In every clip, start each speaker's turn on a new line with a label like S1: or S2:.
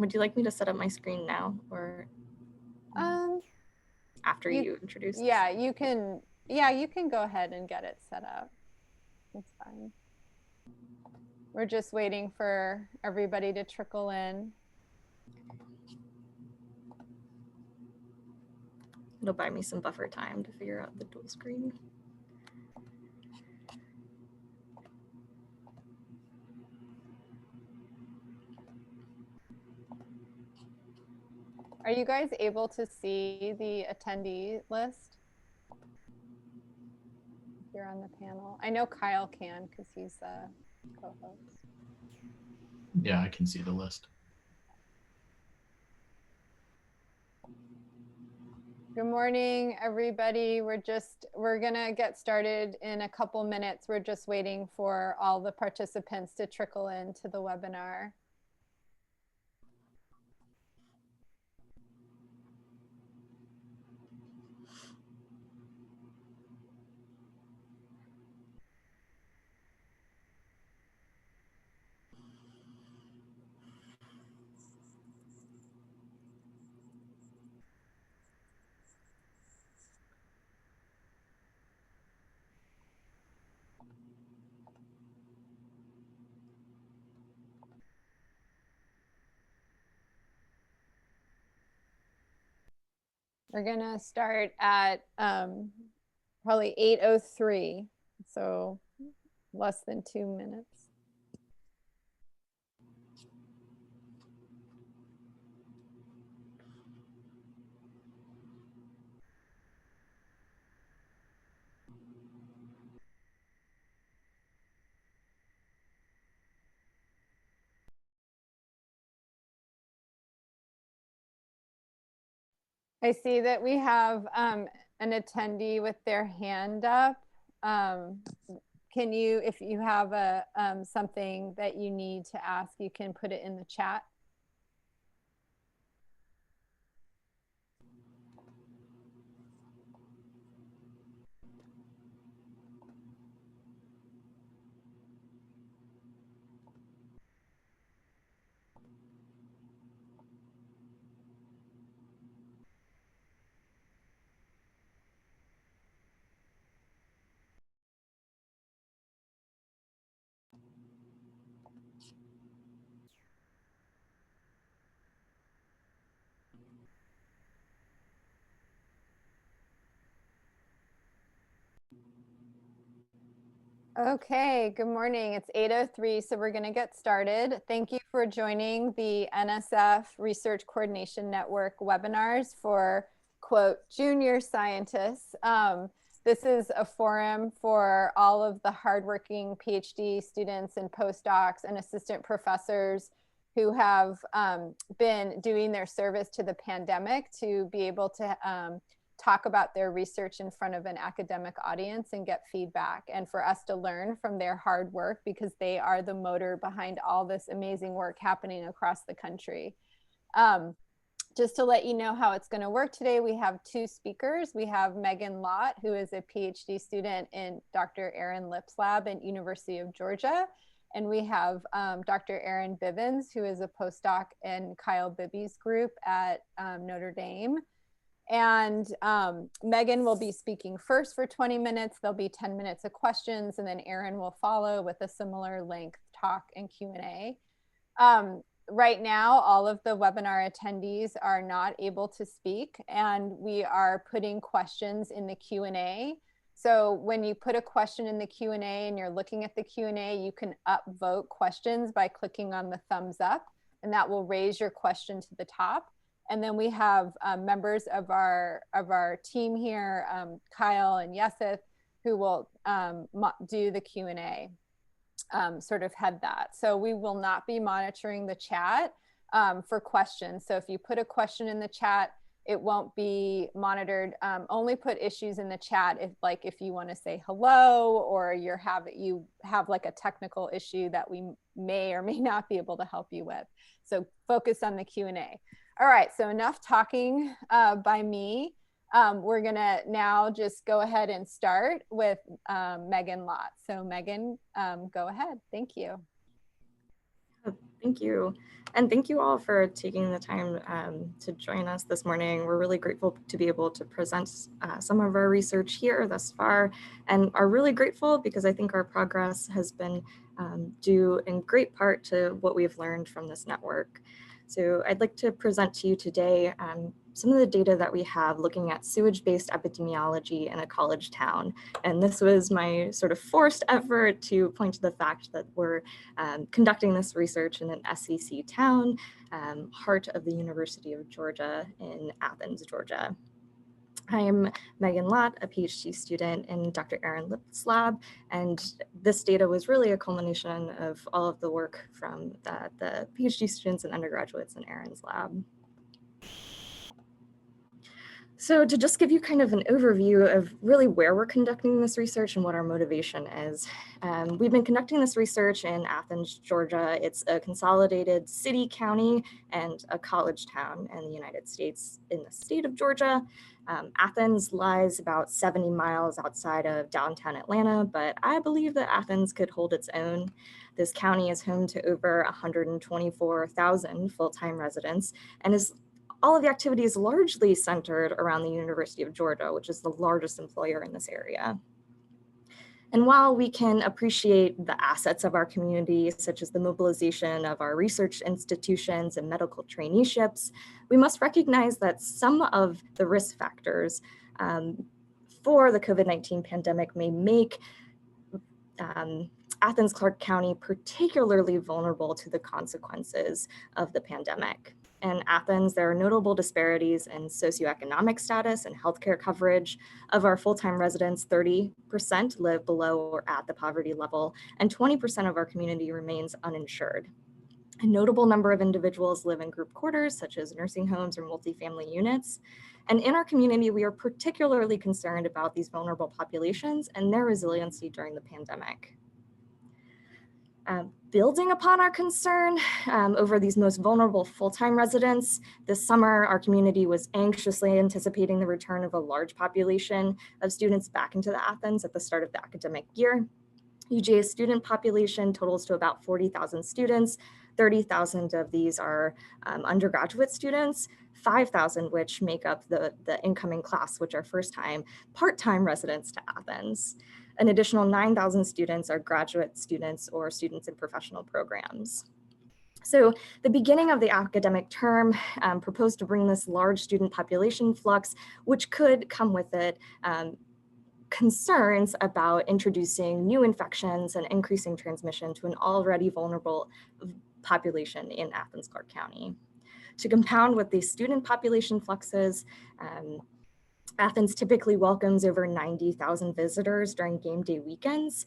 S1: Would you like me to set up my screen now or after you introduce?
S2: Yeah, you can go ahead and get it set up. It's fine. We're just waiting for everybody to trickle in.
S1: It'll buy me some buffer time to figure out the dual screen.
S2: Are you guys able to see the attendee list? If you're on the panel. I know Kyle can because he's the co-host.
S3: Yeah, I can see the list.
S2: Good morning, everybody. We're gonna get started in a couple minutes. We're just waiting for all the participants to trickle into the webinar. We're gonna start at probably 8:03, so less than 2 minutes. I see that we have an attendee with their hand up. Can you, if you have something that you need to ask, you can put it in the chat. Okay, good morning. It's 8:03, so we're going to get started. Thank you for joining the NSF Research Coordination Network webinars for, quote, junior scientists. This is a forum for all of the hardworking PhD students and postdocs and assistant professors who have been doing their service to the pandemic to be able to talk about their research in front of an academic audience and get feedback, and for us to learn from their hard work because they are the motor behind all this amazing work happening across the country. Just to let you know how it's going to work today, we have two speakers. We have Megan Lott, who is a PhD student in Dr. Aaron Lipp's lab at University of Georgia. And we have Dr. Aaron Bivins, who is a postdoc in Kyle Bibby's group at Notre Dame. And Megan will be speaking first for 20 minutes. There'll be 10 minutes of questions, and then Aaron will follow with a similar length talk and Q&A. Right now, all of the webinar attendees are not able to speak, and we are putting questions in the Q&A. So when you put a question in the Q&A and you're looking at the Q&A, you can upvote questions by clicking on the thumbs up, and that will raise your question to the top. And then we have members of our team here, Kyle and Yesith, who will do the Q&A, sort of head that. So we will not be monitoring the chat for questions. So if you put a question in the chat, it won't be monitored. Only put issues in the chat if you want to say hello, or you have like a technical issue that we may or may not be able to help you with. So focus on the Q&A. All right, so enough talking by me. We're gonna now just go ahead and start with Megan Lott. So Megan, go ahead. Thank you.
S1: Thank you. And thank you all for taking the time to join us this morning. We're really grateful to be able to present some of our research here thus far, and are really grateful because I think our progress has been due in great part to what we've learned from this network. So I'd like to present to you today some of the data that we have looking at sewage-based epidemiology in a college town. And this was my sort of forced effort to point to the fact that we're conducting this research in an SEC town, heart of the University of Georgia in Athens, Georgia. I am Megan Lott, a PhD student in Dr. Erin Lipp's lab, and this data was really a culmination of all of the work from the PhD students and undergraduates in Erin's lab. So to just give you kind of an overview of really where we're conducting this research and what our motivation is. We've been conducting this research in Athens, Georgia. It's a consolidated city, county, and a college town in the United States in the state of Georgia. Athens lies about 70 miles outside of downtown Atlanta, but I believe that Athens could hold its own. This county is home to over 124,000 full-time residents and is all of the activity is largely centered around the University of Georgia, which is the largest employer in this area. And while we can appreciate the assets of our community, such as the mobilization of our research institutions and medical traineeships, we must recognize that some of the risk factors for the COVID-19 pandemic may make Athens-Clarke County particularly vulnerable to the consequences of the pandemic. In Athens, there are notable disparities in socioeconomic status and healthcare coverage. Of our full-time residents, 30% live below or at the poverty level, and 20% of our community remains uninsured. A notable number of individuals live in group quarters, such as nursing homes or multifamily units. And in our community, we are particularly concerned about these vulnerable populations and their resiliency during the pandemic. Building upon our concern over these most vulnerable full-time residents, this summer, our community was anxiously anticipating the return of a large population of students back into the Athens at the start of the academic year. UGA's student population totals to about 40,000 students. 30,000 of these are undergraduate students, 5,000 which make up the incoming class, which are first-time, part-time residents to Athens. An additional 9,000 students are graduate students or students in professional programs. So the beginning of the academic term proposed to bring this large student population flux, which could come with it concerns about introducing new infections and increasing transmission to an already vulnerable population in Athens-Clarke County. To compound with these student population fluxes, Athens typically welcomes over 90,000 visitors during game day weekends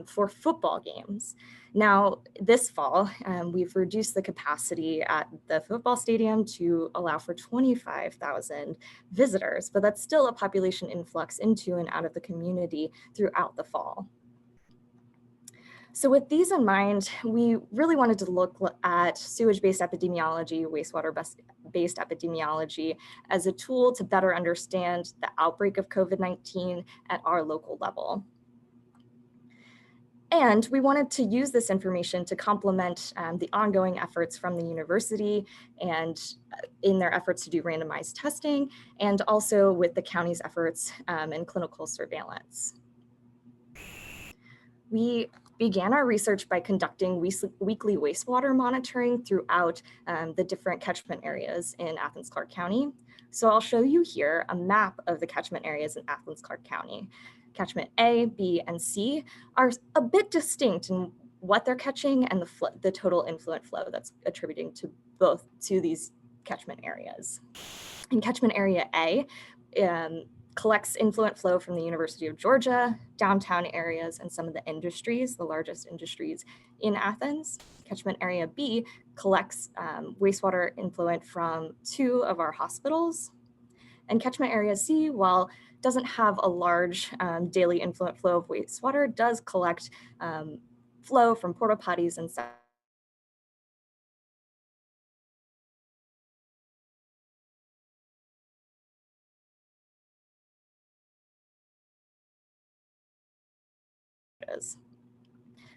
S1: for football games. Now, this fall, we've reduced the capacity at the football stadium to allow for 25,000 visitors, but that's still a population influx into and out of the community throughout the fall. So with these in mind, we really wanted to look at sewage-based epidemiology, wastewater-based epidemiology as a tool to better understand the outbreak of COVID-19 at our local level. And we wanted to use this information to complement the ongoing efforts from the university and in their efforts to do randomized testing, and also with the county's efforts in clinical surveillance. We began our research by conducting weekly wastewater monitoring throughout the different catchment areas in Athens-Clarke County. So I'll show you here a map of the catchment areas in Athens-Clarke County. Catchment A, B, and C are a bit distinct in what they're catching and the total influent flow that's attributing to both to these catchment areas. In catchment area A, collects influent flow from the University of Georgia, downtown areas, and some of the industries, the largest industries in Athens. Catchment area B collects wastewater influent from 2 of our hospitals. And catchment area C, while doesn't have a large daily influent flow of wastewater, does collect flow from porta potties and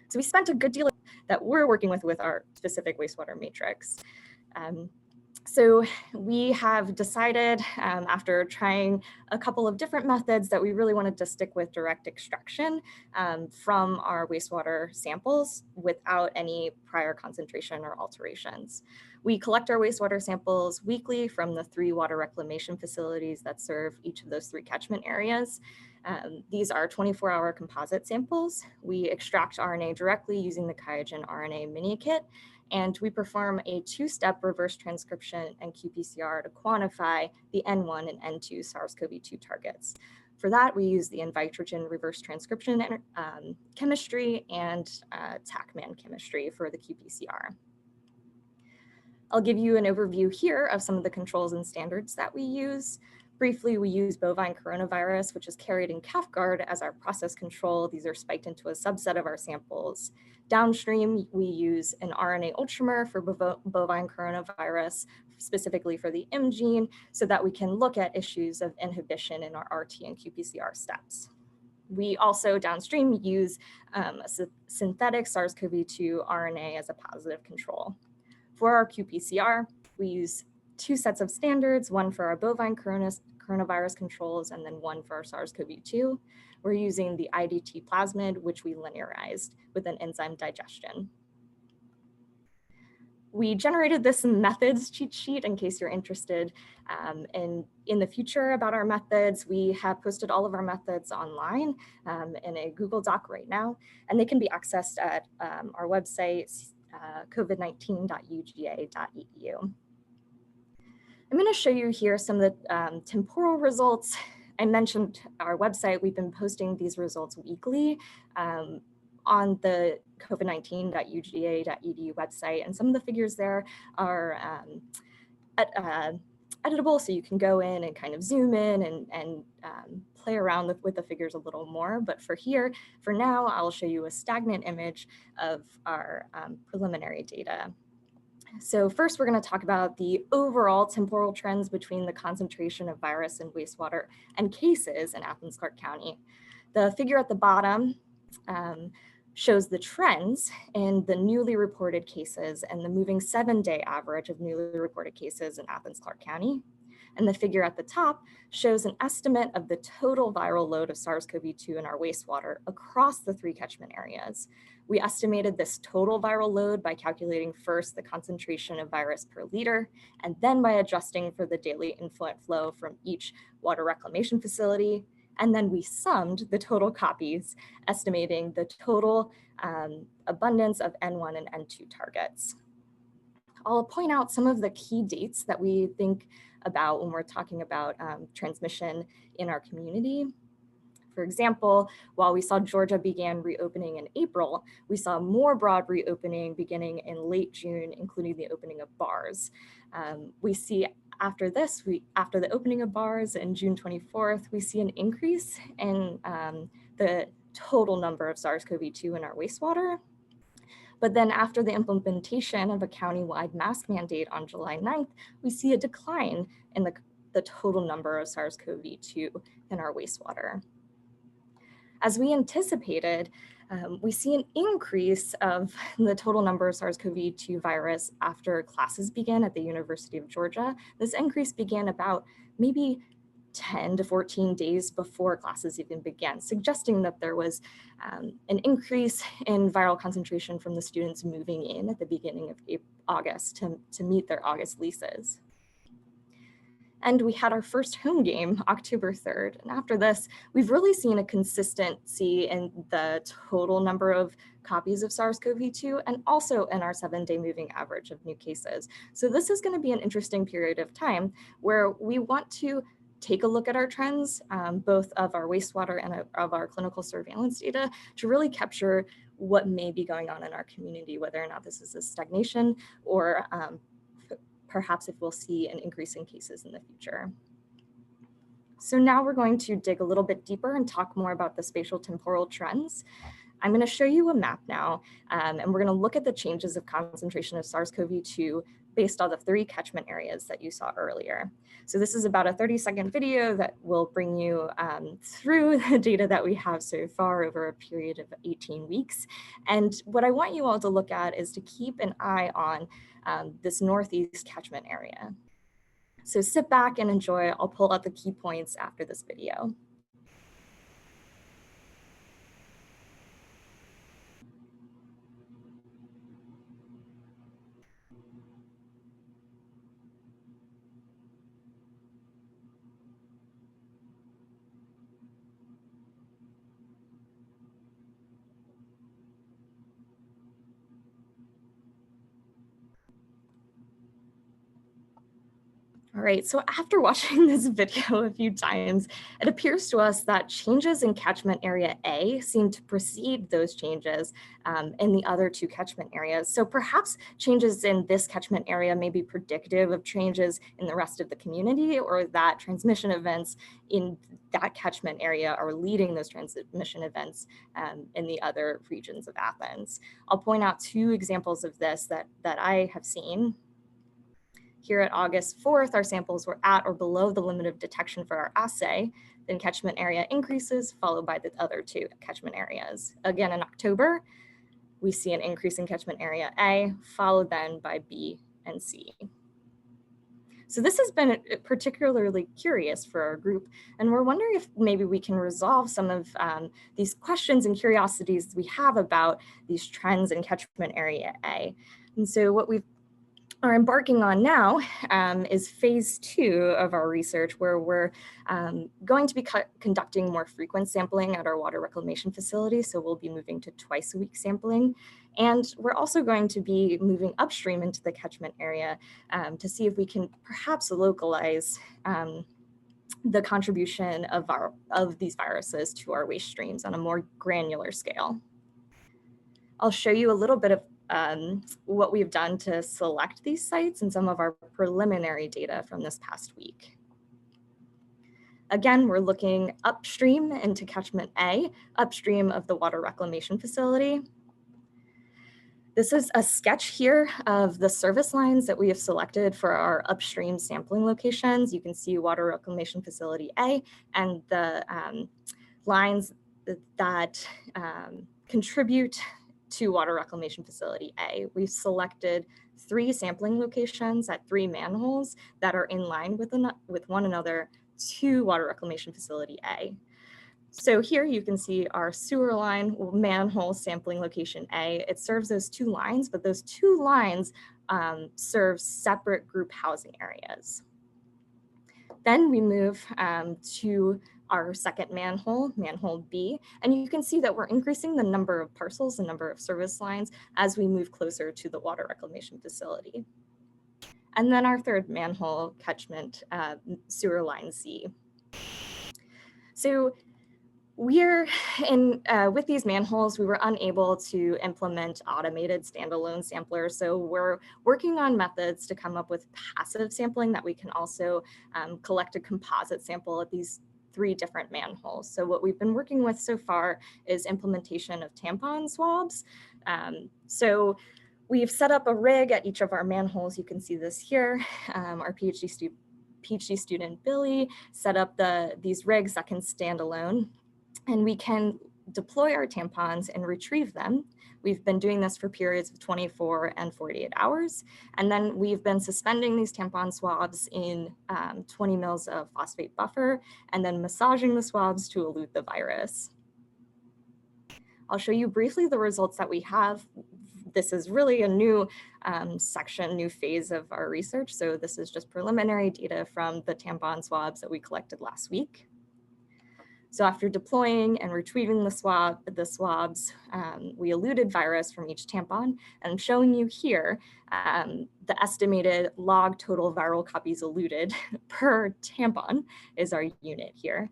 S1: So we spent a good deal of that we're working with our specific wastewater matrix. So we have decided, after trying a couple of different methods, that we really wanted to stick with direct extraction from our wastewater samples without any prior concentration or alterations. We collect our wastewater samples weekly from the 3 water reclamation facilities that serve each of those 3 catchment areas. These are 24-hour composite samples. We extract RNA directly using the QIAGEN RNA mini kit, and we perform a 2-step reverse transcription and qPCR to quantify the N1 and N2 SARS-CoV-2 targets. For that, we use the Invitrogen reverse transcription chemistry and TACMAN chemistry for the qPCR. I'll give you an overview here of some of the controls and standards that we use. Briefly, we use bovine coronavirus, which is carried in CalfGuard as our process control. These are spiked into a subset of our samples. Downstream, we use an RNA ultramer for bovine coronavirus, specifically for the M gene, so that we can look at issues of inhibition in our RT and qPCR steps. We also downstream use a synthetic SARS-CoV-2 RNA as a positive control. For our qPCR, we use 2 sets of standards, one for our bovine coronavirus controls and then one for our SARS-CoV-2. We're using the IDT plasmid, which we linearized with an enzyme digestion. We generated this methods cheat sheet in case you're interested in the future about our methods. We have posted all of our methods online in a Google Doc right now, and they can be accessed at our website, covid19.uga.edu. I'm going to show you here some of the temporal results. I mentioned our website. We've been posting these results weekly on the covid19.uga.edu website, and some of the figures there are editable, so you can go in and kind of zoom in and play around with the figures a little more. But for now, I'll show you a stagnant image of our preliminary data. So first, we're going to talk about the overall temporal trends between the concentration of virus in wastewater and cases in Athens-Clarke County. The figure at the bottom shows the trends in the newly reported cases and the moving 7-day average of newly reported cases in Athens-Clarke County. And the figure at the top shows an estimate of the total viral load of SARS-CoV-2 in our wastewater across the 3 catchment areas. We estimated this total viral load by calculating first the concentration of virus per liter, and then by adjusting for the daily influent flow from each water reclamation facility. And then we summed the total copies, estimating the total abundance of N1 and N2 targets. I'll point out some of the key dates that we think about when we're talking about transmission in our community. For example, while we saw Georgia began reopening in April, we saw more broad reopening beginning in late June, including the opening of bars. We see after the opening of bars in June 24th, we see an increase in the total number of SARS-CoV-2 in our wastewater. But then after the implementation of a countywide mask mandate on July 9th, we see a decline in the total number of SARS-CoV-2 in our wastewater. As we anticipated, we see an increase of the total number of SARS-CoV-2 virus after classes began at the University of Georgia. This increase began about maybe 10 to 14 days before classes even began, suggesting that there was an increase in viral concentration from the students moving in at the beginning of August to meet their August leases. And we had our first home game October 3rd. And after this, we've really seen a consistency in the total number of copies of SARS-CoV-2 and also in our 7-day moving average of new cases. So this is going to be an interesting period of time where we want to take a look at our trends, both of our wastewater and of our clinical surveillance data, to really capture what may be going on in our community, whether or not this is a stagnation or perhaps if we'll see an increase in cases in the future. So now we're going to dig a little bit deeper and talk more about the spatial temporal trends. I'm going to show you a map now, and we're going to look at the changes of concentration of SARS-CoV-2 based on the 3 catchment areas that you saw earlier. So this is about a 30-second video that will bring you through the data that we have so far over a period of 18 weeks. And what I want you all to look at is to keep an eye on this Northeast catchment area. So sit back and enjoy. I'll pull out the key points after this video. All right, so after watching this video a few times, it appears to us that changes in catchment area A seem to precede those changes in the other 2 catchment areas. So perhaps changes in this catchment area may be predictive of changes in the rest of the community, or that transmission events in that catchment area are leading those transmission events in the other regions of Athens. I'll point out 2 examples of this that I have seen. Here at August 4th, our samples were at or below the limit of detection for our assay. Then catchment area increases, followed by the other 2 catchment areas. Again, in October, we see an increase in catchment area A, followed then by B and C. So this has been particularly curious for our group, and we're wondering if maybe we can resolve some of these questions and curiosities we have about these trends in catchment area A. And so what we are embarking on now is phase 2 of our research, where we're going to be conducting more frequent sampling at our water reclamation facility. So we'll be moving to twice-a-week sampling. And we're also going to be moving upstream into the catchment area to see if we can perhaps localize the contribution of these viruses to our waste streams on a more granular scale. I'll show you a little bit of what we've done to select these sites and some of our preliminary data from this past week. Again, we're looking upstream into catchment A, upstream of the water reclamation facility. This is a sketch here of the service lines that we have selected for our upstream sampling locations. You can see water reclamation facility A and the lines that contribute to water reclamation facility A. We've selected 3 sampling locations at 3 manholes that are in line with one another to water reclamation facility A. So here you can see our sewer line manhole sampling location A. It serves those 2 lines, but those 2 lines serve separate group housing areas. Then we move to our second manhole, manhole B, and you can see that we're increasing the number of parcels, the number of service lines as we move closer to the water reclamation facility. And then our third manhole catchment, sewer line C. So we're with these manholes, we were unable to implement automated standalone samplers. So we're working on methods to come up with passive sampling that we can also collect a composite sample at these 3 different manholes. So what we've been working with so far is implementation of tampon swabs. So we've set up a rig at each of our manholes. You can see this here. Our PhD student Billy set up these rigs that can stand alone, and we can deploy our tampons and retrieve them. We've been doing this for periods of 24 and 48 hours. And then we've been suspending these tampon swabs in 20 mils of phosphate buffer and then massaging the swabs to elute the virus. I'll show you briefly the results that we have. This is really a new new phase of our research. So this is just preliminary data from the tampon swabs that we collected last week. So after deploying and retrieving the swabs, we eluted virus from each tampon. And I'm showing you here the estimated log total viral copies eluted per tampon is our unit here.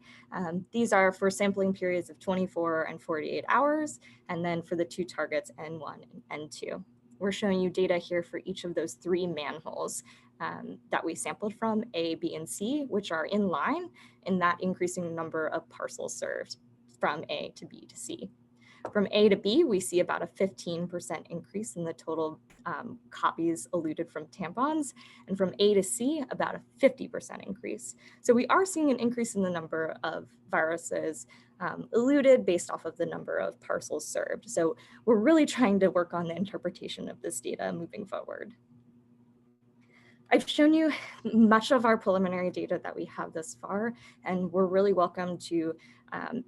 S1: These are for sampling periods of 24 and 48 hours, and then for the 2 targets, N1 and N2. We're showing you data here for each of those 3 manholes that we sampled from, A, B, and C, which are in line in that increasing number of parcels served from A to B to C. From A to B, we see about a 15% increase in the total copies eluted from tampons, and from A to C, about a 50% increase. So we are seeing an increase in the number of viruses eluted based off of the number of parcels served. So we're really trying to work on the interpretation of this data moving forward. I've shown you much of our preliminary data that we have thus far, and we're really welcome to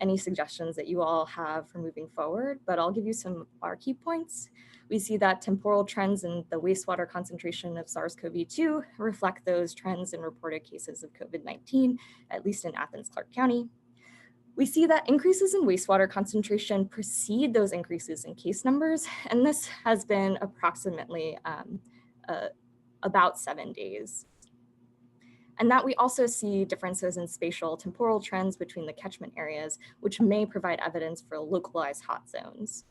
S1: any suggestions that you all have for moving forward, but I'll give you some of our key points. We see that temporal trends in the wastewater concentration of SARS-CoV-2 reflect those trends in reported cases of COVID-19, at least in Athens-Clarke County. We see that increases in wastewater concentration precede those increases in case numbers, and this has been approximately about 7 days. And that we also see differences in spatial temporal trends between the catchment areas, which may provide evidence for localized hot zones.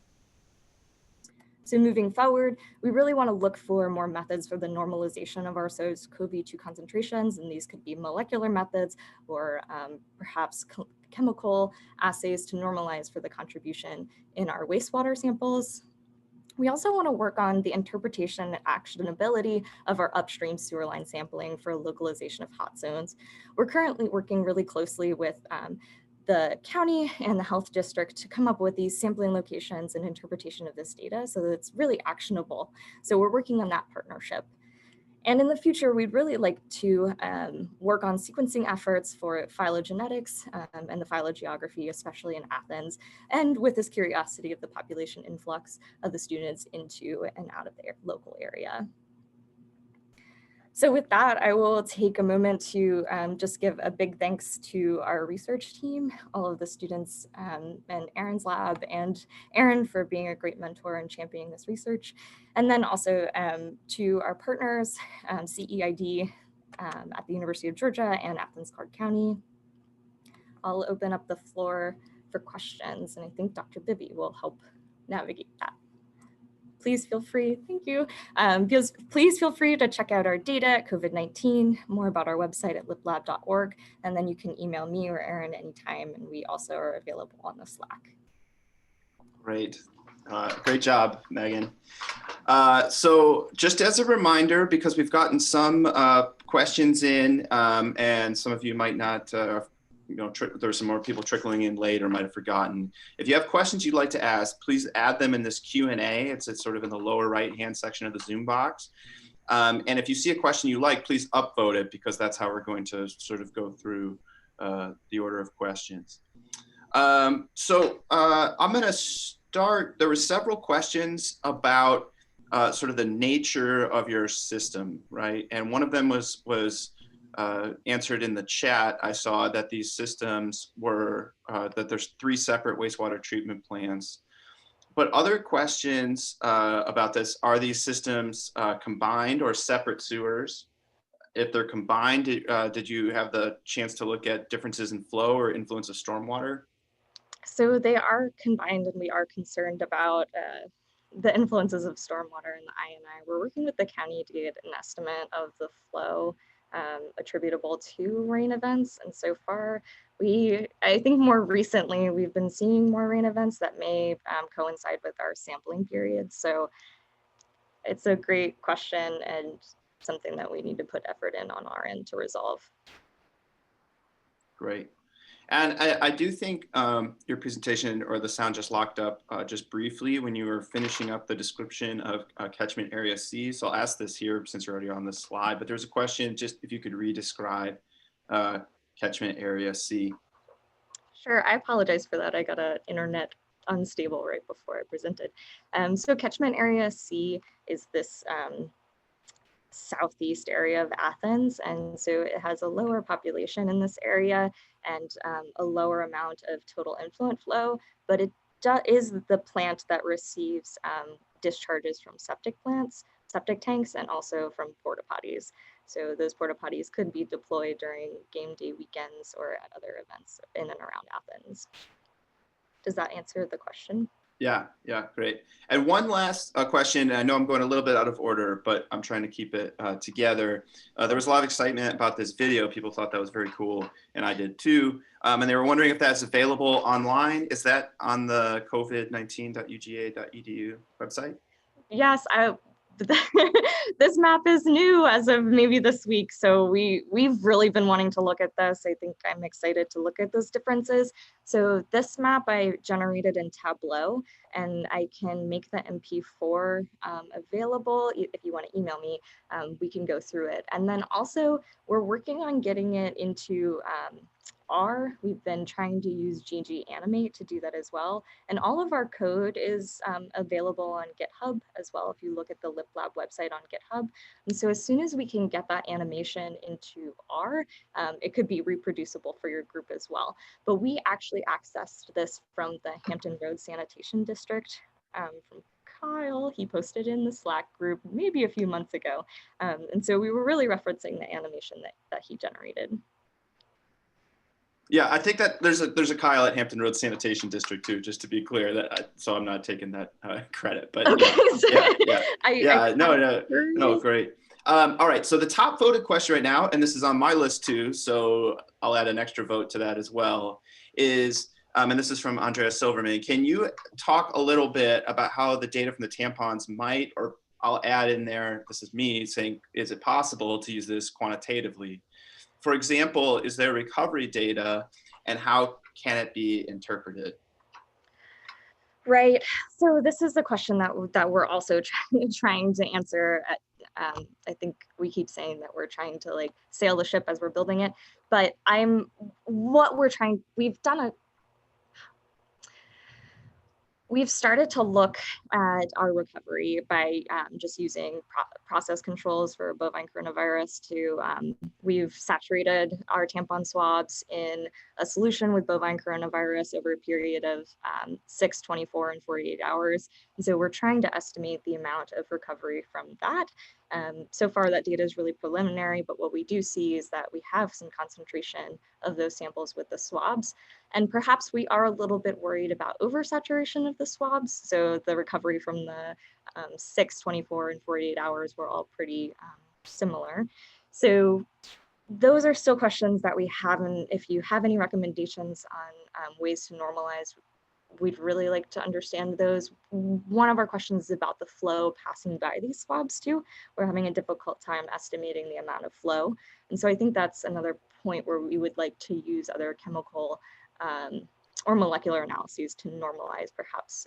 S1: So moving forward, we really want to look for more methods for the normalization of our SARS-CoV-2 concentrations, and these could be molecular methods or perhaps chemical assays to normalize for the contribution in our wastewater samples. We also want to work on the interpretation and actionability of our upstream sewer line sampling for localization of hot zones. We're currently working really closely with the county and the health district to come up with these sampling locations and interpretation of this data so that it's really actionable. So we're working on that partnership. And in the future, we'd really like to work on sequencing efforts for phylogenetics and the phylogeography, especially in Athens, and with this curiosity of the population influx of the students into and out of their local area. So with that, I will take a moment to just give a big thanks to our research team, all of the students and Aaron's lab, and Aaron for being a great mentor and championing this research. And then also to our partners, CEID at the University of Georgia and Athens-Clarke County. I'll open up the floor for questions, and I think Dr. Bibby will help navigate that. Please feel free, thank you. Please feel free to check out our data at COVID-19, more about our website at liplab.org, and then you can email me or Aaron anytime, and we also are available on the Slack.
S4: Great. Great job, Megan. So just as a reminder, because we've gotten some questions in and some of you might not, there's some more people trickling in late or might have forgotten. If you have questions you'd like to ask, please add them in this Q&A. It's sort of in the lower right-hand section of the Zoom box. And if you see a question you like, please upvote it because that's how we're going to sort of go through the order of questions. I'm going to start. There were several questions about sort of the nature of your system, right? And one of them was answered in the chat. I saw that these systems were, that there's 3 separate wastewater treatment plants. But other questions about this, are these systems combined or separate sewers? If they're combined, did you have the chance to look at differences in flow or influence of stormwater?
S1: So they are combined, and we are concerned about the influences of stormwater in the INI. We're working with the county to get an estimate of the flow attributable to rain events. And so far, I think more recently, we've been seeing more rain events that may coincide with our sampling period. So it's a great question and something that we need to put effort in on our end to resolve.
S4: Great. And I do think your presentation or the sound just locked up just briefly when you were finishing up the description of catchment area C. So I'll ask this here since you're already on the slide, but there's a question just if you could re-describe catchment area C.
S1: Sure, I apologize for that. I got an internet unstable right before I presented. So catchment area C is this southeast area of Athens, and so it has a lower population in this area and a lower amount of total influent flow, but it is the plant that receives discharges from septic tanks, and also from porta potties. So those porta potties could be deployed during game day weekends or at other events in and around Athens. Does that answer the question?
S4: Yeah, yeah, great. And one last question, and I know I'm going a little bit out of order, but I'm trying to keep it together. There was a lot of excitement about this video. People thought that was very cool, and I did too. And they were wondering if that's available online. Is that on the covid19.uga.edu website?
S1: Yes, this map is new as of maybe this week. So we've really been wanting to look at this. I think I'm excited to look at those differences. So this map I generated in Tableau, and I can make the MP4 available. If you want to email me, we can go through it. And then also we're working on getting it into R. We've been trying to use GG Animate to do that as well. And all of our code is available on GitHub as well, if you look at the LipLab website on GitHub. And so as soon as we can get that animation into R, it could be reproducible for your group as well. But we actually accessed this from the Hampton Roads Sanitation District from Kyle. He posted in the Slack group maybe a few months ago. And so we were really referencing the animation that he generated.
S4: Yeah, I think that there's a Kyle at Hampton Roads Sanitation District too, just to be clear. So I'm not taking that credit, but
S1: okay,
S4: no, great. All right, so the top voted question right now, and this is on my list too, so I'll add an extra vote to that as well, is, and this is from Andrea Silverman. Can you talk a little bit about how the data from the tampons might, or I'll add in there, this is me saying, is it possible to use this quantitatively? For example, is there recovery data, and how can it be interpreted?
S1: Right. So this is the question that we're also trying to answer. I think we keep saying that we're trying to like sail the ship as we're building it, but we've started to look at our recovery by just using process controls for bovine coronavirus we've saturated our tampon swabs in a solution with bovine coronavirus over a period of 6, 24, and 48 hours. And so we're trying to estimate the amount of recovery from that. So far that data is really preliminary, but what we do see is that we have some concentration of those samples with the swabs. And perhaps we are a little bit worried about oversaturation of the swabs. So the recovery from the 6, 24, and 48 hours were all pretty similar. So those are still questions that we haven't. If you have any recommendations on ways to normalize, we'd really like to understand those. One of our questions is about the flow passing by these swabs too. We're having a difficult time estimating the amount of flow. And so I think that's another point where we would like to use other chemical or molecular analyses to normalize perhaps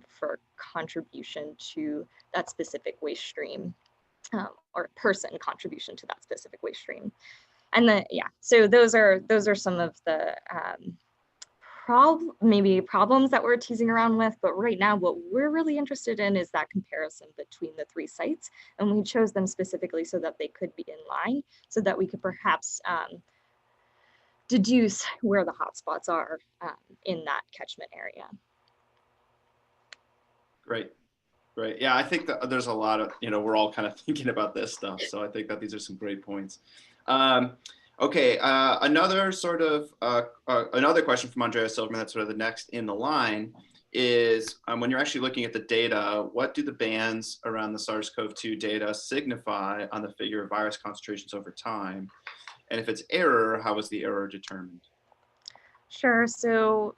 S1: for contribution to that specific waste stream or person contribution to that specific waste stream. And so those are some of the maybe problems that we're teasing around with, but right now what we're really interested in is that comparison between the 3 sites, and we chose them specifically so that they could be in line, so that we could perhaps deduce where the hotspots are in that catchment area.
S4: Great. Yeah, I think that there's a lot of, we're all kind of thinking about this stuff. So I think that these are some great points. Okay, another sort of, another question from Andrea Silverman, that's sort of the next in the line, is when you're actually looking at the data, what do the bands around the SARS-CoV-2 data signify on the figure of virus concentrations over time? And if it's error, how was the error determined?
S1: Sure, so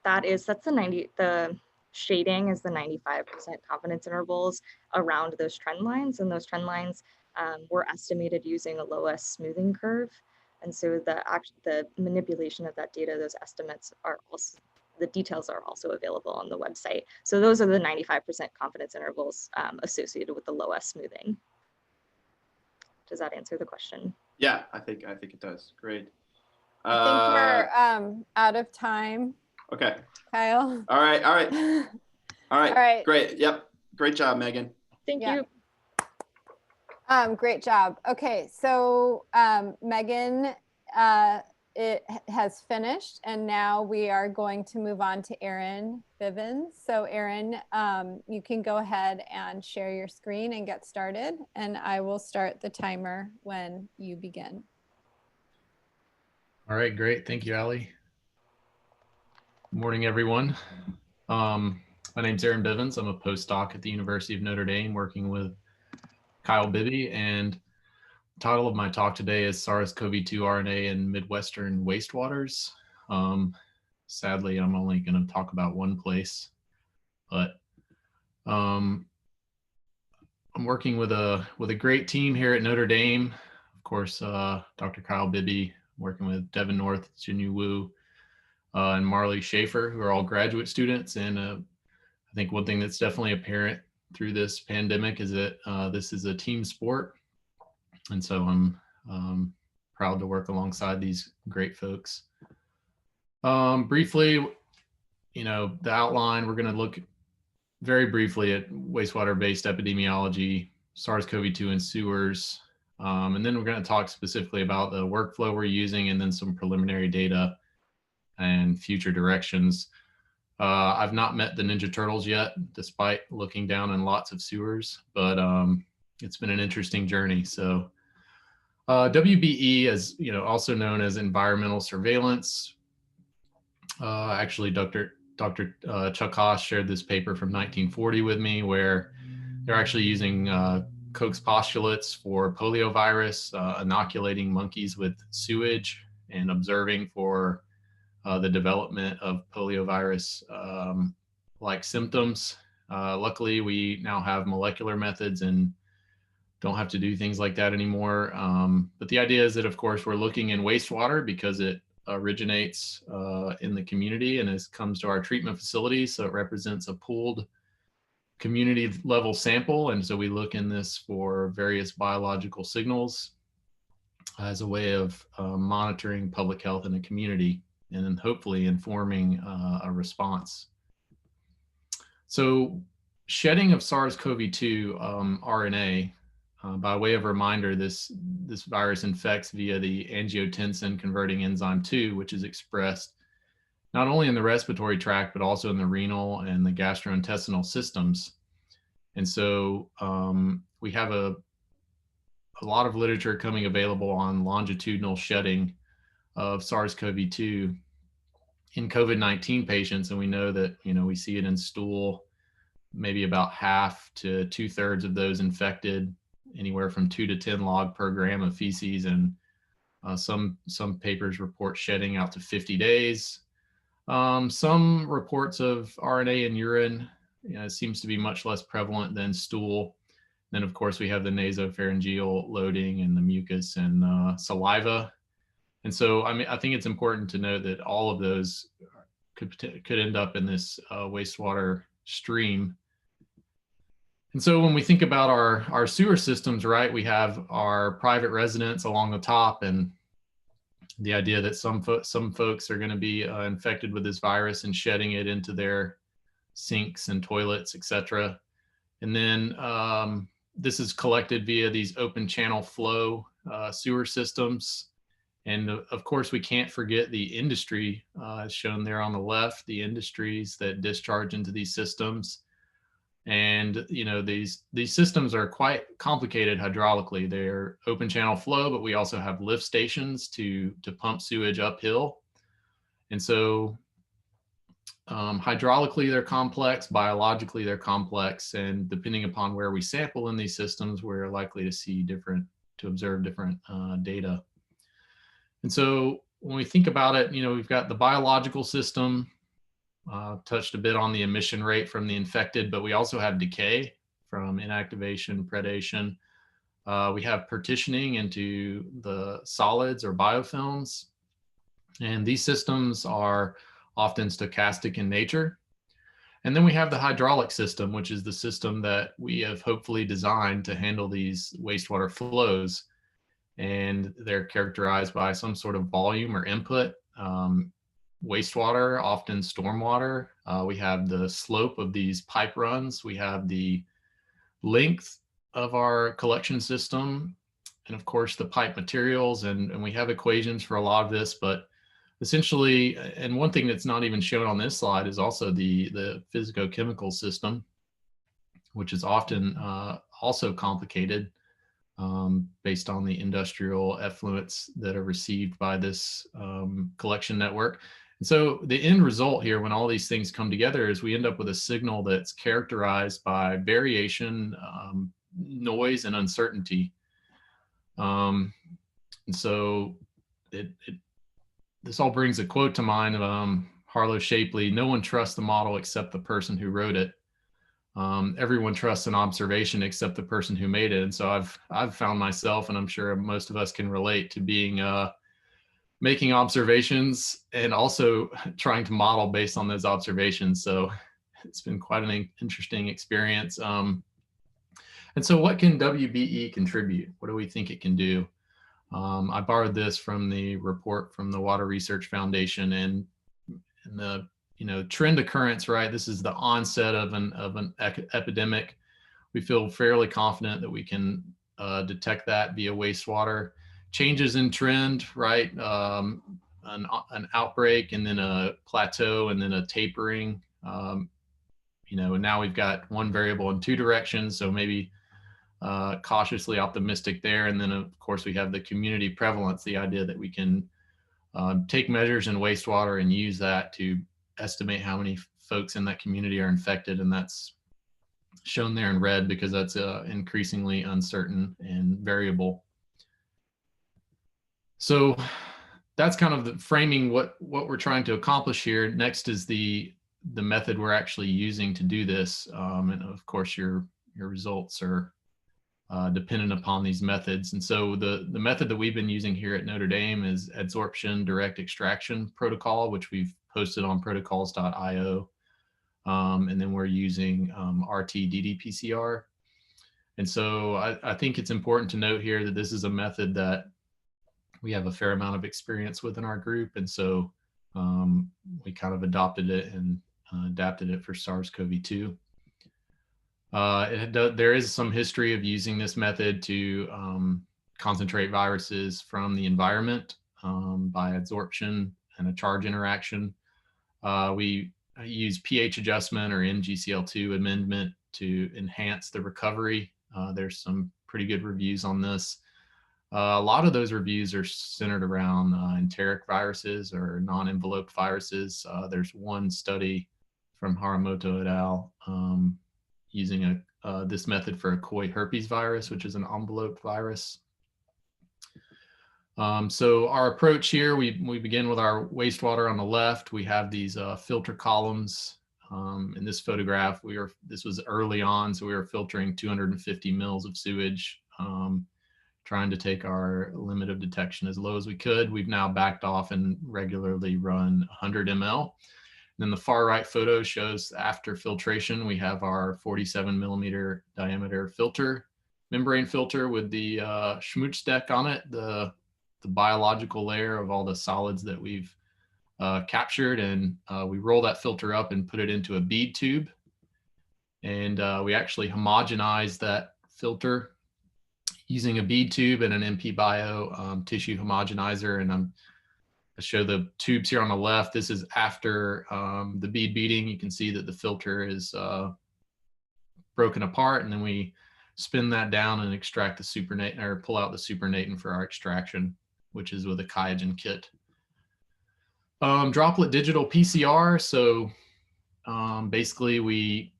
S1: that's the shading is the 95% confidence intervals around those trend lines, and those trend lines were estimated using a low-S smoothing curve. And so the manipulation of that data, those estimates are also, the details are also available on the website. So those are the 95% confidence intervals associated with the low-S smoothing. Does that answer the question?
S4: Yeah, I think it does. Great.
S2: I think we're out of time.
S4: Okay.
S2: Kyle.
S4: All right. Great. Yep. Great job, Megan.
S1: Thank you.
S2: Great job. Okay, so Megan, it has finished, and now we are going to move on to Erin Bivins. So Erin, you can go ahead and share your screen and get started, and I will start the timer when you begin.
S3: All right, great. Thank you, Allie. Good morning, everyone. My name's Aaron Bivins. I'm a postdoc at the University of Notre Dame working with Kyle Bibby, and the title of my talk today is SARS-CoV-2 RNA and Midwestern Wastewaters. Sadly, I'm only going to talk about one place, but I'm working with a great team here at Notre Dame. Of course, Dr. Kyle Bibby, working with Devin North, Jinyu Wu, and Marley Schaefer, who are all graduate students. And I think one thing that's definitely apparent through this pandemic is that this is a team sport. And so I'm proud to work alongside these great folks. Briefly, the outline, we're going to look very briefly at wastewater-based epidemiology, SARS-CoV-2 and sewers. And then we're going to talk specifically about the workflow we're using and then some preliminary data and future directions. I've not met the Ninja Turtles yet, despite looking down in lots of sewers, but it's been an interesting journey. So WBE, as also known as environmental surveillance. Actually, Dr. Chuck Haas shared this paper from 1940 with me, where they're actually using Koch's postulates for poliovirus, inoculating monkeys with sewage and observing for the development of poliovirus like symptoms. Luckily, we now have molecular methods and don't have to do things like that anymore. But the idea is that, of course, we're looking in wastewater because it originates in the community and comes to our treatment facilities. So it represents a pooled community level sample. And so we look in this for various biological signals as a way of monitoring public health in the community and then hopefully informing a response. So shedding of SARS-CoV-2 RNA, by way of reminder, this virus infects via the angiotensin converting enzyme 2, which is expressed not only in the respiratory tract, but also in the renal and the gastrointestinal systems. And so we have a lot of literature coming available on longitudinal shedding of SARS-CoV-2 in COVID-19 patients. And we know that, we see it in stool, maybe about half to 2/3 of those infected, anywhere from 2 to 10 log per gram of feces. And some papers report shedding out to 50 days. Some reports of RNA in urine, it seems to be much less prevalent than stool. Then, of course, we have the nasopharyngeal loading and the mucus and saliva. And so, I think it's important to note that all of those could end up in this wastewater stream. And so when we think about our sewer systems, right, we have our private residents along the top, and the idea that some folks are going to be infected with this virus and shedding it into their sinks and toilets, etc. And then this is collected via these open channel flow sewer systems. And of course, we can't forget the industry, as shown there on the left, the industries that discharge into these systems. And these systems are quite complicated hydraulically. They're open channel flow, but we also have lift stations to pump sewage uphill. And so hydraulically, they're complex, biologically, they're complex. And depending upon where we sample in these systems, we're likely to observe different data. And so when we think about it, we've got the biological system, touched a bit on the emission rate from the infected, but we also have decay from inactivation, predation. We have partitioning into the solids or biofilms. And these systems are often stochastic in nature. And then we have the hydraulic system, which is the system that we have hopefully designed to handle these wastewater flows. And they're characterized by some sort of volume or input. Wastewater, often stormwater. We have the slope of these pipe runs. We have the length of our collection system. And of course, the pipe materials. And we have equations for a lot of this. But essentially, and one thing that's not even shown on this slide is also the physicochemical system, which is often also complicated. Based on the industrial effluents that are received by this collection network. And so the end result here, when all these things come together, is we end up with a signal that's characterized by variation, noise, and uncertainty. And so this all brings a quote to mind of Harlow Shapley: "No one trusts the model except the person who wrote it. Everyone trusts an observation except the person who made it." And so I've found myself, and I'm sure most of us can relate to being making observations and also trying to model based on those observations. So it's been quite an interesting experience. And so what can WBE contribute? What do we think it can do? I borrowed this from the report from the Water Research Foundation, and the trend occurrence, right? This is the onset of an epidemic. We feel fairly confident that we can detect that via wastewater. Changes in trend, right? An outbreak, and then a plateau, and then a tapering. And now we've got one variable in two directions, so maybe cautiously optimistic there. And then of course we have the community prevalence, the idea that we can take measures in wastewater and use that to estimate how many folks in that community are infected. And that's shown there in red because that's increasingly uncertain and variable. So that's kind of the framing what we're trying to accomplish here. Next is the method we're actually using to do this. And of course your results are dependent upon these methods. And so the method that we've been using here at Notre Dame is adsorption direct extraction protocol, which we've posted on protocols.io. And then we're using RT-ddPCR. And so I think it's important to note here that this is a method that we have a fair amount of experience with in our group. And so we kind of adopted it and adapted it for SARS-CoV-2. There is some history of using this method to concentrate viruses from the environment by adsorption and a charge interaction. We use pH adjustment or MgCl2 amendment to enhance the recovery. There's some pretty good reviews on this. A lot of those reviews are centered around enteric viruses or non-enveloped viruses. There's one study from Haramoto et al. Using this method for a koi herpes virus, which is an enveloped virus. So our approach here, we begin with our wastewater on the left. We have these filter columns. In this photograph, this was early on, so we were filtering 250 mils of sewage, trying to take our limit of detection as low as we could. We've now backed off and regularly run 100 ml. Then the far right photo shows after filtration, we have our 47 millimeter diameter filter, membrane filter with the schmutz deck on it, the biological layer of all the solids that we've captured. And we roll that filter up and put it into a bead tube. And we actually homogenize that filter using a bead tube and an MP Bio tissue homogenizer. And I show the tubes here on the left. This is after the bead beating. You can see that the filter is broken apart, and then we spin that down and extract the supernatant, or pull out the supernatant for our extraction, which is with a QIAGEN kit. Droplet digital PCR. So basically we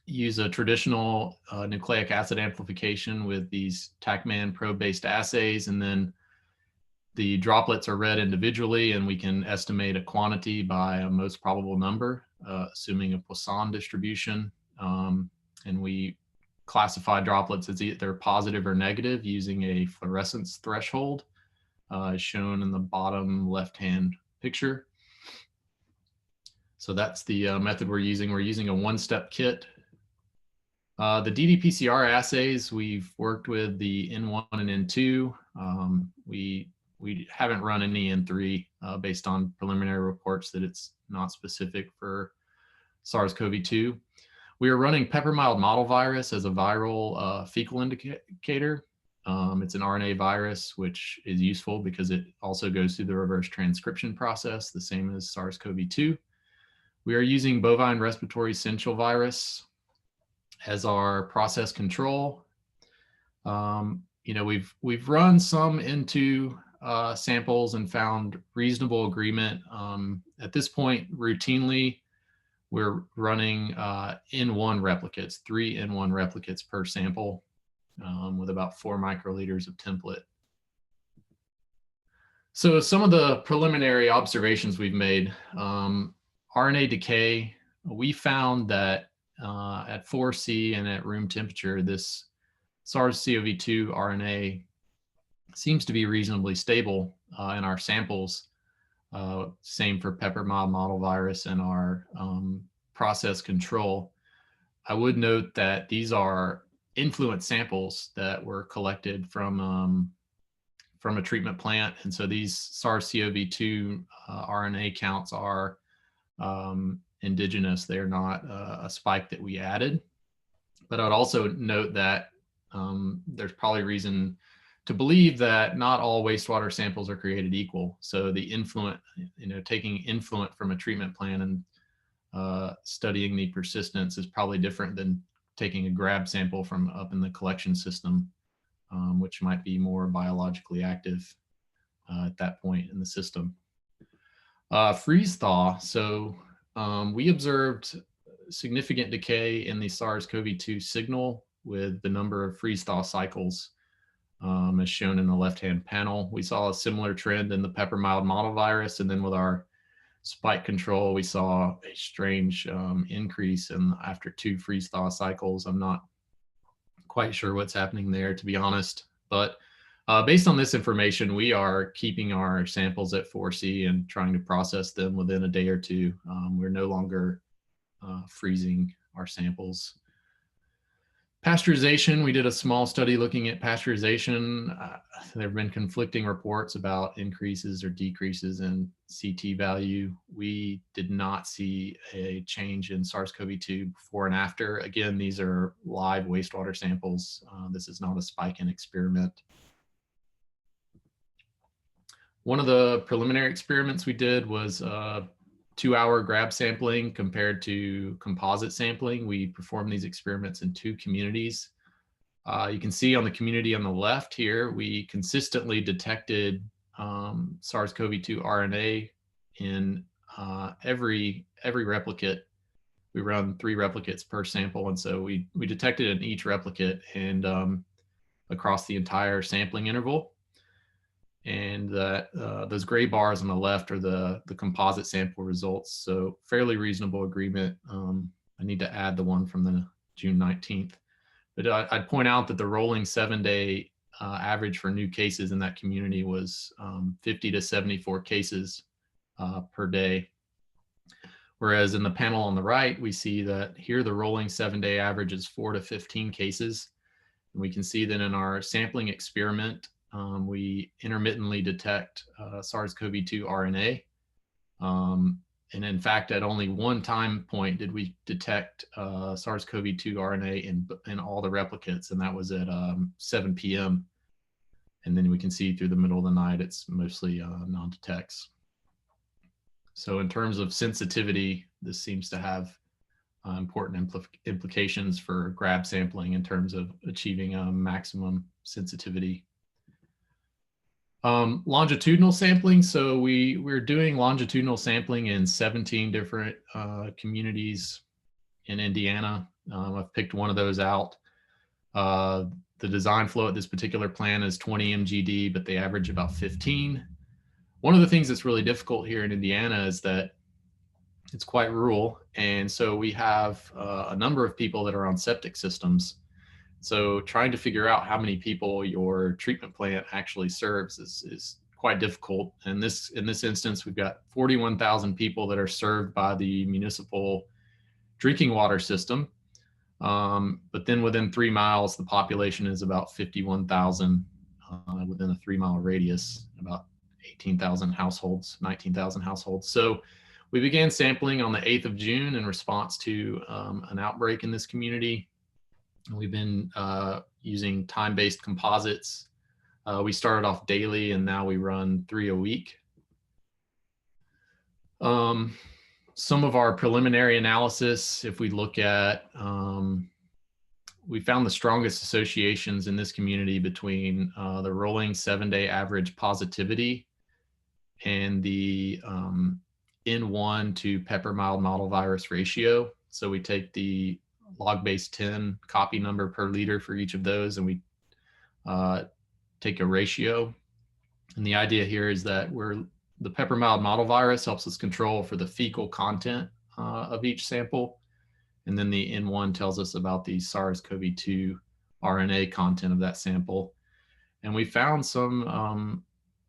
S3: use a traditional nucleic acid amplification with these TACMAN probe-based assays, and then the droplets are read individually, and we can estimate a quantity by a most probable number, assuming a Poisson distribution. And we classify droplets as either positive or negative using a fluorescence threshold, as shown in the bottom left-hand picture. So that's the method we're using. We're using a one-step kit. The ddPCR assays, we've worked with the N1 and N2. We haven't run any N3 based on preliminary reports that it's not specific for SARS-CoV-2. We are running pepper mild model virus as a viral fecal indicator. It's an RNA virus, which is useful because it also goes through the reverse transcription process, the same as SARS-CoV-2. We are using bovine respiratory syncytial virus as our process control. We've run some into samples and found reasonable agreement. At this point, routinely, we're running N1 replicates, 3 N1 replicates per sample with about 4 microliters of template. So some of the preliminary observations we've made, RNA decay, we found that at 4C and at room temperature, this SARS-CoV-2 RNA seems to be reasonably stable in our samples. Same for pepper mild model virus and our process control. I would note that these are influent samples that were collected from a treatment plant. And so these SARS-CoV-2 RNA counts are indigenous. They're not a spike that we added. But I would also note that there's probably reason to believe that not all wastewater samples are created equal. So the influent, taking influent from a treatment plant and studying the persistence is probably different than taking a grab sample from up in the collection system, which might be more biologically active at that point in the system. Freeze thaw. So we observed significant decay in the SARS-CoV-2 signal with the number of freeze thaw cycles as shown in the left-hand panel. We saw a similar trend in the pepper mild model virus, and then with our spike control, we saw a strange increase after 2 freeze thaw cycles. I'm not quite sure what's happening there, to be honest, but based on this information, we are keeping our samples at 4C and trying to process them within a day or two. We're no longer freezing our samples. Pasteurization, we did a small study looking at pasteurization. There have been conflicting reports about increases or decreases in CT value. We did not see a change in SARS-CoV-2 before and after. Again, these are live wastewater samples. This is not a spike in experiment. One of the preliminary experiments we did was 2-hour grab sampling compared to composite sampling. We performed these experiments in 2 communities. You can see on the community on the left here, we consistently detected SARS-CoV-2 RNA in every replicate. We run 3 replicates per sample, and so we detected in each replicate and across the entire sampling interval. And those gray bars on the left are the composite sample results. So fairly reasonable agreement. I need to add the one from the June 19th. But I'd point out that the rolling 7-day average for new cases in that community was 50 to 74 cases per day. Whereas in the panel on the right, we see that here the rolling 7-day average is 4 to 15 cases. And we can see that in our sampling experiment, we intermittently detect SARS-CoV-2 RNA. And in fact, at only one time point did we detect SARS-CoV-2 RNA in all the replicates, and that was at 7 p.m. And then we can see through the middle of the night, it's mostly non-detects. So in terms of sensitivity, this seems to have important implications for grab sampling in terms of achieving a maximum sensitivity. Longitudinal sampling. So we're doing longitudinal sampling in 17 different communities in Indiana. I've picked one of those out. The design flow at this particular plan is 20 MGD, but they average about 15. One of the things that's really difficult here in Indiana is that it's quite rural. And so we have a number of people that are on septic systems. So trying to figure out how many people your treatment plant actually serves is quite difficult. And in this instance, we've got 41,000 people that are served by the municipal drinking water system. But then within 3 miles, the population is about 51,000 within a 3-mile radius, about 18,000 households, 19,000 households. So we began sampling on the 8th of June in response to an outbreak in this community. We've been using time-based composites. We started off daily and now we run 3 a week. Some of our preliminary analysis, if we look at we found the strongest associations in this community between the rolling 7-day average positivity and the N1 to pepper mild model virus ratio. So we take the log-based 10 copy number per liter for each of those, and we take a ratio. And the idea here is that the pepper mild model virus helps us control for the fecal content of each sample. And then the N1 tells us about the SARS-CoV-2 RNA content of that sample. And we found some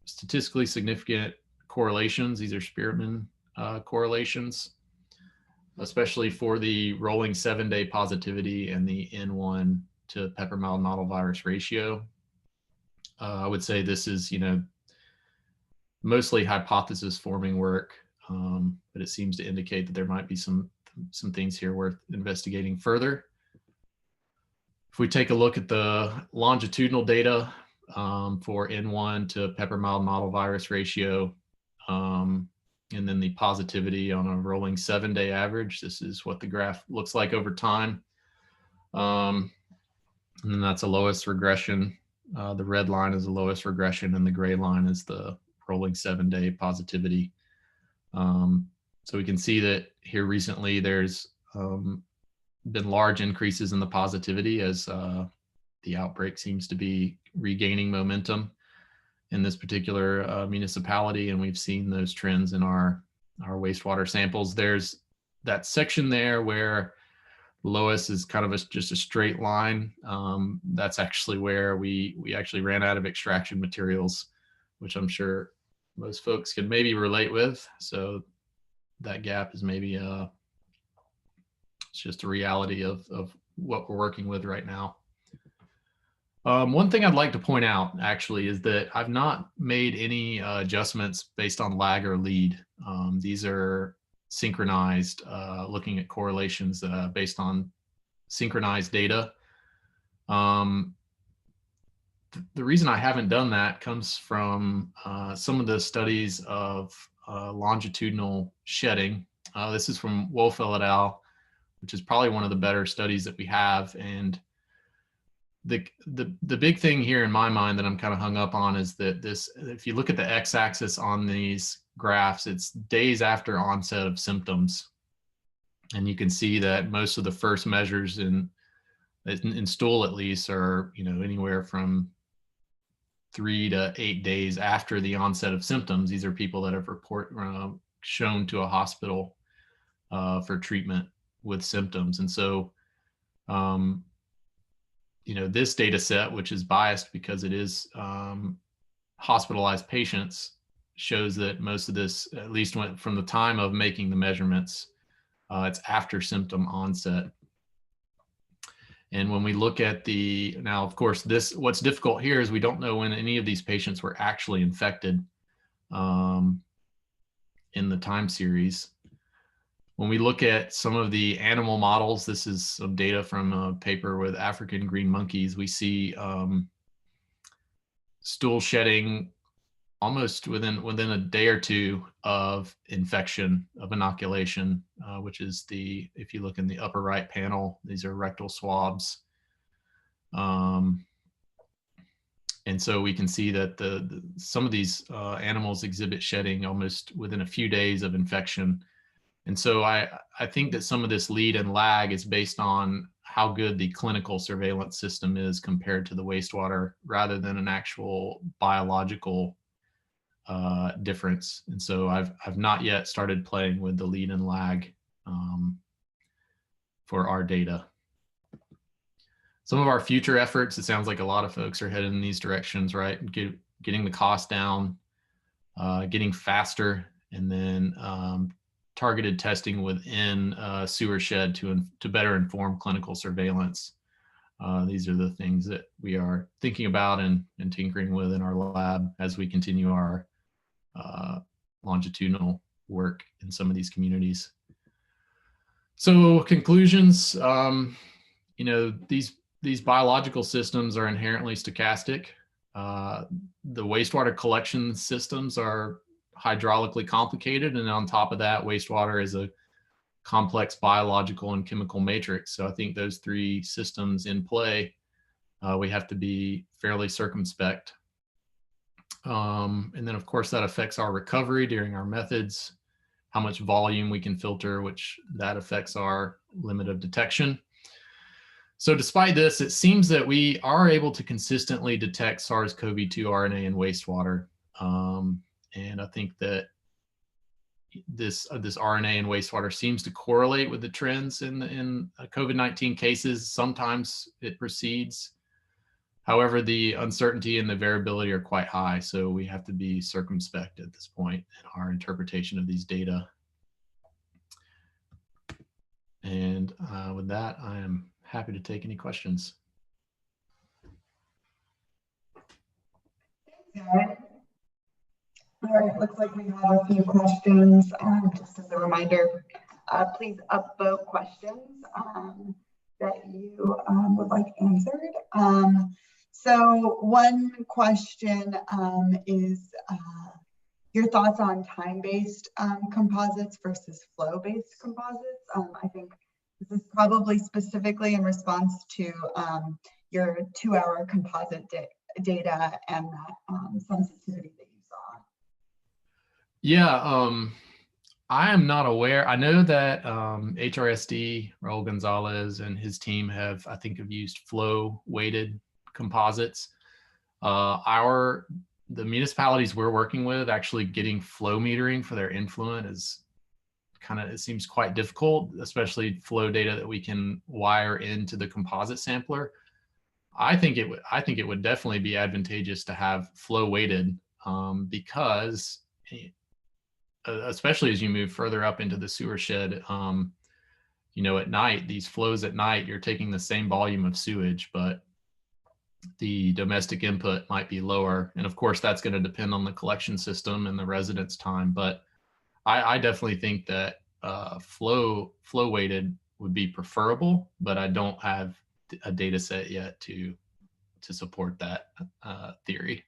S3: statistically significant correlations. These are Spearman correlations, especially for the rolling 7-day positivity and the N1 to pepper mild model virus ratio. I would say this is, mostly hypothesis forming work, but it seems to indicate that there might be some things here worth investigating further. If we take a look at the longitudinal data for N1 to pepper mild model virus ratio, and then the positivity on a rolling 7-day average, this is what the graph looks like over time. And then that's a lowest regression. The red line is the lowest regression, and the gray line is the rolling 7-day positivity. So we can see that here recently there's been large increases in the positivity as the outbreak seems to be regaining momentum in this particular municipality, and we've seen those trends in our wastewater samples. There's that section there where lowest is kind of just a straight line. That's actually where we actually ran out of extraction materials, which I'm sure most folks can maybe relate with. So that gap is maybe it's just a reality of what we're working with right now. One thing I'd like to point out actually is that I've not made any adjustments based on lag or lead. These are synchronized, looking at correlations based on synchronized data. The reason I haven't done that comes from some of the studies of longitudinal shedding. This is from Wolfeld et al., which is probably one of the better studies that we have. And the big thing here in my mind that I'm kind of hung up on is that if you look at the x-axis on these graphs, it's days after onset of symptoms. And you can see that most of the first measures in stool at least are, anywhere from 3 to 8 days after the onset of symptoms. These are people that have shown to a hospital for treatment with symptoms. And so, this data set, which is biased because it is hospitalized patients, shows that most of this, at least from the time of making the measurements, it's after symptom onset. And when we look at now, of course, what's difficult here is we don't know when any of these patients were actually infected in the time series. When we look at some of the animal models, this is some data from a paper with African green monkeys. We see stool shedding almost within a day or two of infection, of inoculation, which is if you look in the upper right panel, these are rectal swabs. And so we can see that some of these animals exhibit shedding almost within a few days of infection. And so I think that some of this lead and lag is based on how good the clinical surveillance system is compared to the wastewater, rather than an actual biological difference. And so I've not yet started playing with the lead and lag for our data. Some of our future efforts, it sounds like a lot of folks are headed in these directions, right? Getting the cost down, getting faster, and then targeted testing within sewer shed to better inform clinical surveillance. These are the things that we are thinking about and tinkering with in our lab as we continue our longitudinal work in some of these communities. So conclusions, these biological systems are inherently stochastic. The wastewater collection systems are hydraulically complicated, and on top of that, wastewater is a complex biological and chemical matrix. So I think those three systems in play, we have to be fairly circumspect. And then of course that affects our recovery during our methods, how much volume we can filter, which that affects our limit of detection. So despite this, it seems that we are able to consistently detect SARS-CoV-2 RNA in wastewater. And I think that this RNA in wastewater seems to correlate with the trends in COVID-19 cases. Sometimes it precedes. However, the uncertainty and the variability are quite high, so we have to be circumspect at this point in our interpretation of these data. And with that, I am happy to take any questions.
S5: All right, looks like we have a few questions. Just as a reminder, please upvote questions that you would like answered. So one question is your thoughts on time-based composites versus flow-based composites. I think this is probably specifically in response to your 2-hour composite data and that sensitivity that you saw.
S3: Yeah, I am not aware. I know that HRSD, Raul Gonzalez, and his team have used flow-weighted composites. The municipalities we're working with actually getting flow metering for their influent is it seems quite difficult, especially flow data that we can wire into the composite sampler. I think it would definitely be advantageous to have flow weighted because especially as you move further up into the sewer shed, at night, these flows at night, you're taking the same volume of sewage, but the domestic input might be lower. And of course, that's going to depend on the collection system and the residence time. But I definitely think that flow weighted would be preferable, but I don't have a data set yet to support that theory.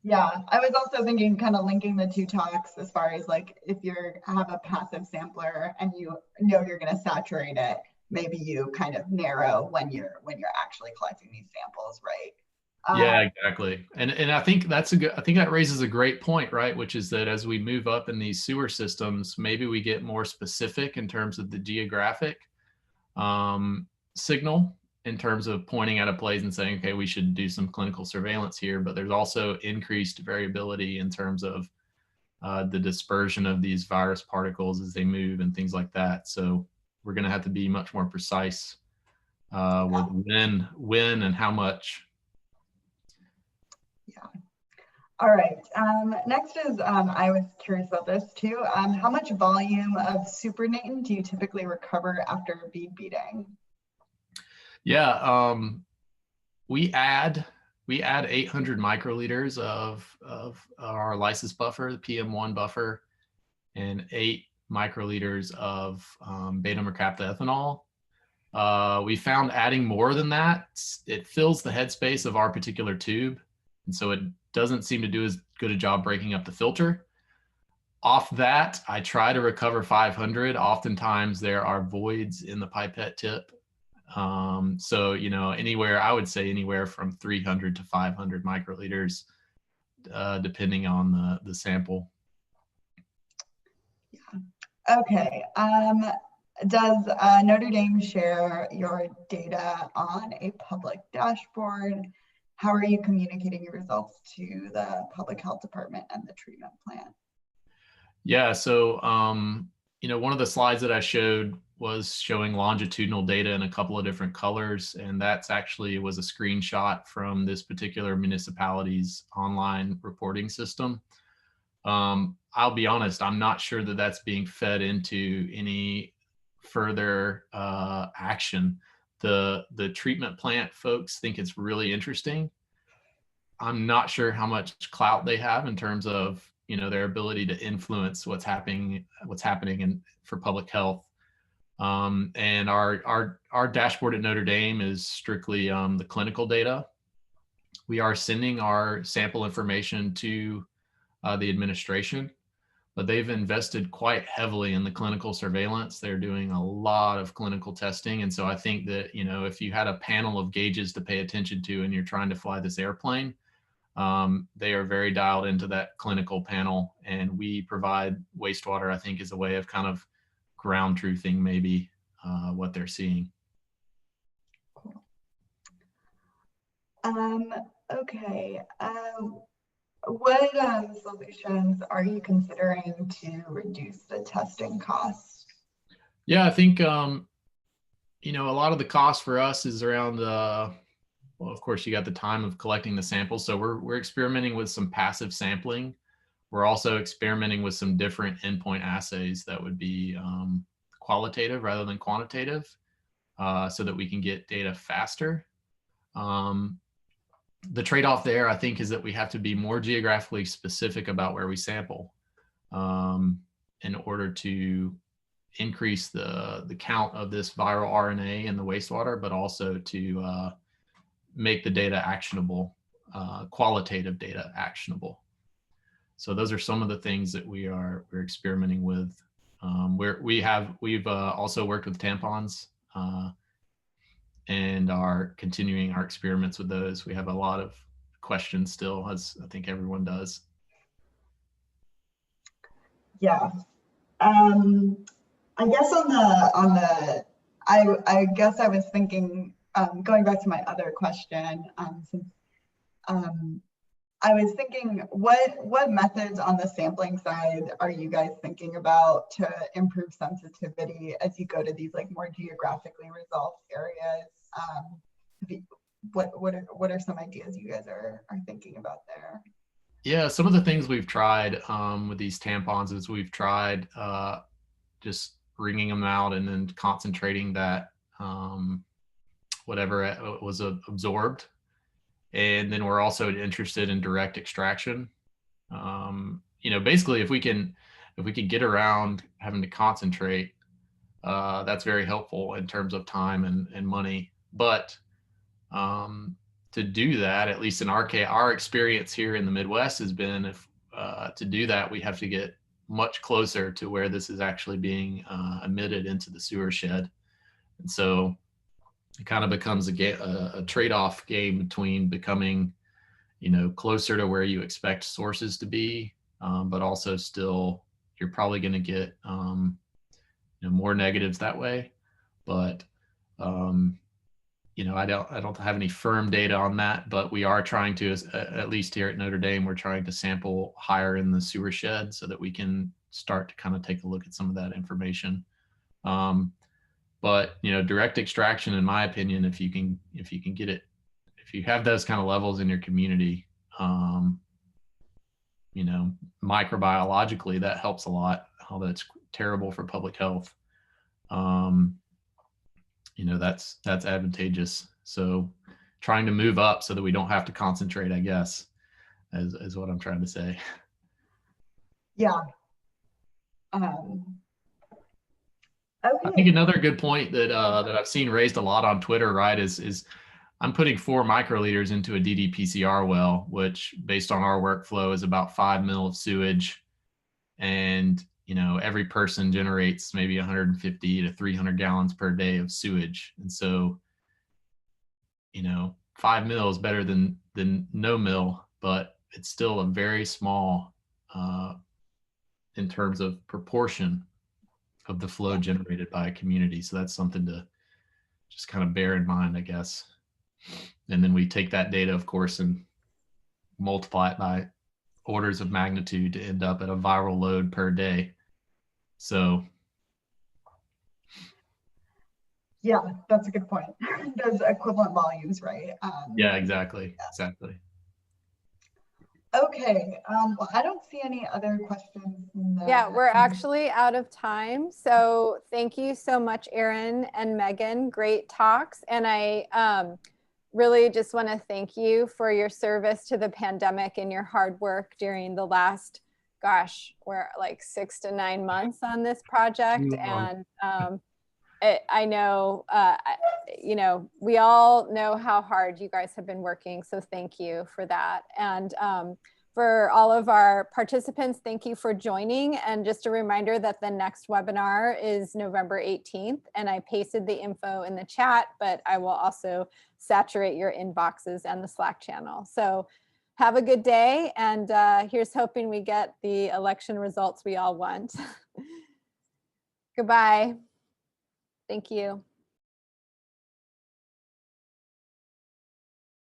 S5: Yeah, I was also thinking kind of linking the two talks as far as like if you have a passive sampler and you know you're going to saturate it, maybe you kind of narrow when you're actually collecting these samples, right?
S3: Yeah, exactly. And I think that raises a great point, right? Which is that as we move up in these sewer systems, maybe we get more specific in terms of the geographic signal, in terms of pointing at a place and saying, okay, we should do some clinical surveillance here, but there's also increased variability in terms of the dispersion of these virus particles as they move and things like that. So we're going to have to be much more precise with when and how much.
S5: Yeah. All right. Next is, I was curious about this too. How much volume of supernatant do you typically recover after bead beating?
S3: Yeah, we add 800 microliters of our lysis buffer, the PM1 buffer, and 8 microliters of beta mercapta ethanol. We found adding more than that, it fills the headspace of our particular tube, and so it doesn't seem to do as good a job breaking up the filter. Off that, I try to recover 500. Oftentimes there are voids in the pipette tip. So, I would say anywhere from 300 to 500 microliters, depending on the sample.
S5: Yeah. Okay. Does Notre Dame share your data on a public dashboard? How are you communicating your results to the public health department and the treatment plant?
S3: Yeah, so, one of the slides that I showed was showing longitudinal data in a couple of different colors, and that's actually was a screenshot from this particular municipality's online reporting system. I'll be honest, I'm not sure that that's being fed into any further action. The treatment plant folks think it's really interesting. I'm not sure how much clout they have in terms of their ability to influence what's happening for public health. And our dashboard at Notre Dame is strictly the clinical data. We are sending our sample information to the administration, but they've invested quite heavily in the clinical surveillance. They're doing a lot of clinical testing. And so I think that, you know, if you had a panel of gauges to pay attention to and you're trying to fly this airplane, they are very dialed into that clinical panel. And we provide wastewater, I think, as a way of kind of ground truthing maybe what they're seeing.
S5: Okay. What solutions are you considering to reduce the testing costs?
S3: Yeah, I think, you know, a lot of the cost for us is around, well, of course, you got the time of collecting the samples. So we're experimenting with some passive sampling. We're also experimenting with some different endpoint assays that would be qualitative rather than quantitative, so that we can get data faster. The trade-off there, I think, is that we have to be more geographically specific about where we sample in order to increase the count of this viral RNA in the wastewater, but also to make the data actionable, qualitative data actionable. So those are some of the things that we're experimenting with. We've also worked with tampons and are continuing our experiments with those. We have a lot of questions still, as I think everyone does.
S5: Yeah. I guess I guess I was thinking, going back to my other question, since I was thinking, what methods on the sampling side are you guys thinking about to improve sensitivity as you go to these like more geographically resolved areas? What are some ideas you guys are thinking about there?
S3: Yeah, some of the things we've tried with these tampons is we've tried just wringing them out and then concentrating that whatever was absorbed. And then we're also interested in direct extraction. You know, basically, if we can get around having to concentrate, that's very helpful in terms of time and money. But to do that, at least in our experience here in the Midwest has been, if to do that, we have to get much closer to where this is actually being emitted into the sewer shed. And so it kind of becomes a trade-off game between becoming, you know, closer to where you expect sources to be, but also still you're probably going to get you know, more negatives that way. But you know, I don't have any firm data on that, but we are trying to, at least here at Notre Dame, we're trying to sample higher in the sewer shed so that we can start to kind of take a look at some of that information. But you know, direct extraction, in my opinion, if you can get it, if you have those kind of levels in your community, you know, microbiologically, that helps a lot. Although it's terrible for public health, you know, that's advantageous. So trying to move up so that we don't have to concentrate, I guess, is what I'm trying to say.
S5: Yeah. Okay.
S3: I think another good point that that I've seen raised a lot on Twitter, right, is I'm putting 4 microliters into a ddPCR well, which based on our workflow is about 5 mil of sewage. And, you know, every person generates maybe 150 to 300 gallons per day of sewage. And so, you know, 5 mil is better than no mil, but it's still a very small in terms of proportion of the flow generated by a community. So that's something to just kind of bear in mind, I guess. And then we take that data, of course, and multiply it by orders of magnitude to end up at a viral load per day. So
S5: yeah, that's a good point. Those equivalent volumes, right?
S3: Yeah, exactly. Exactly.
S5: Okay, well, I don't see any other questions.
S2: Yeah, we're actually out of time. So thank you so much, Erin and Megan. Great talks. And I really just want to thank you for your service to the pandemic and your hard work during the last, gosh, we're like 6 to 9 months on this project. And I know, you know, we all know how hard you guys have been working. So thank you for that. And For all of our participants, thank you for joining. And just a reminder that the next webinar is November 18th. And I pasted the info in the chat, but I will also saturate your inboxes and the Slack channel. So have a good day. And here's hoping we get the election results we all want. Goodbye. Thank you.